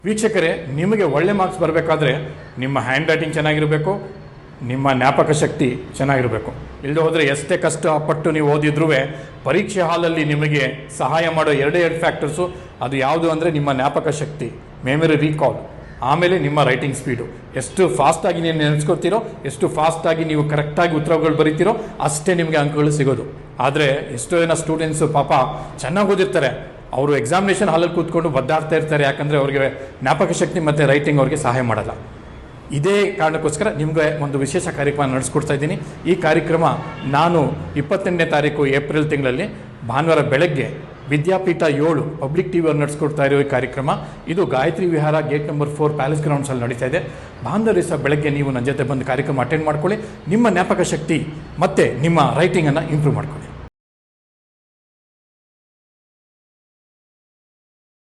ವೀಕ್ಷಕರೇ, ನಿಮಗೆ ಒಳ್ಳೆ ಮಾರ್ಕ್ಸ್ ಬರಬೇಕಾದ್ರೆ ನಿಮ್ಮ ಹ್ಯಾಂಡ್ ರೈಟಿಂಗ್ ಚೆನ್ನಾಗಿರಬೇಕು, ನಿಮ್ಮ ಜ್ಞಾಪಕ ಶಕ್ತಿ ಚೆನ್ನಾಗಿರಬೇಕು. ಇಲ್ಲದೆ ಹೋದರೆ ಎಷ್ಟೇ ಕಷ್ಟಪಟ್ಟು ನೀವು ಓದಿದ್ರೂ ಪರೀಕ್ಷೆ ಹಾಲಲ್ಲಿ ನಿಮಗೆ ಸಹಾಯ ಮಾಡೋ ಎರಡೇ ಫ್ಯಾಕ್ಟರ್ಸು. ಅದು ಯಾವುದು ಅಂದರೆ ನಿಮ್ಮ ಜ್ಞಾಪಕ ಶಕ್ತಿ, ಮೆಮೊರಿ ರೀಕಾಲ್, ಆಮೇಲೆ ನಿಮ್ಮ ರೈಟಿಂಗ್ ಸ್ಪೀಡು. ಎಷ್ಟು ಫಾಸ್ಟಾಗಿ ನೀವು ನೆನೆಸ್ಕೊತೀರೋ, ಎಷ್ಟು ಫಾಸ್ಟಾಗಿ ನೀವು ಕರೆಕ್ಟಾಗಿ ಉತ್ತರಗಳು ಬರೀತೀರೋ ಅಷ್ಟೇ ನಿಮಗೆ ಅಂಕಗಳು ಸಿಗೋದು. ಆದರೆ ಎಷ್ಟೋ ಜನ ಸ್ಟೂಡೆಂಟ್ಸು ಪಾಪ ಚೆನ್ನಾಗಿ ಓದಿರ್ತಾರೆ, ಅವರು ಎಕ್ಸಾಮಿನೇಷನ್ ಹಾಲಲ್ಲಿ ಕೂತ್ಕೊಂಡು ಒದ್ದಾಡ್ತಾ ಇರ್ತಾರೆ. ಯಾಕಂದರೆ ಅವ್ರಿಗೆ ಜ್ಞಾಪಕ ಶಕ್ತಿ ಮತ್ತು ರೈಟಿಂಗ್ ಅವ್ರಿಗೆ ಸಹಾಯ ಮಾಡಲ್ಲ. ಇದೇ ಕಾರಣಕ್ಕೋಸ್ಕರ ನಿಮಗೆ ಒಂದು ವಿಶೇಷ ಕಾರ್ಯಕ್ರಮ ನಡೆಸ್ಕೊಡ್ತಾ ಇದ್ದೀನಿ. ಈ ಕಾರ್ಯಕ್ರಮ ನಾನು 28ನೇ ತಾರೀಕು ಏಪ್ರಿಲ್ ತಿಂಗಳಲ್ಲಿ ಭಾನುವಾರ ಬೆಳಗ್ಗೆ ವಿದ್ಯಾಪೀಠ 7 ಪಬ್ಲಿಕ್ ಟಿವಿ ಅವರು ನಡೆಸ್ಕೊಡ್ತಾ ಇರೋ ಈ ಕಾರ್ಯಕ್ರಮ. ಇದು ಗಾಯತ್ರಿ ವಿಹಾರ ಗೇಟ್ ನಂಬರ್ 4 ಪ್ಯಾಲೇಸ್ ಗ್ರೌಂಡ್ಸಲ್ಲಿ ನಡೀತಾ ಇದೆ. ಭಾನುವಾರ ದಿವಸ ಬೆಳಗ್ಗೆ ನೀವು ನನ್ನ ಜೊತೆ ಬಂದು ಕಾರ್ಯಕ್ರಮ ಅಟೆಂಡ್ ಮಾಡ್ಕೊಳ್ಳಿ. ನಿಮ್ಮ ಜ್ಞಾಪಕ ಶಕ್ತಿ ಮತ್ತು ನಿಮ್ಮ ರೈಟಿಂಗನ್ನು ಇಂಪ್ರೂವ್ ಮಾಡ್ಕೊಳ್ಳಿ.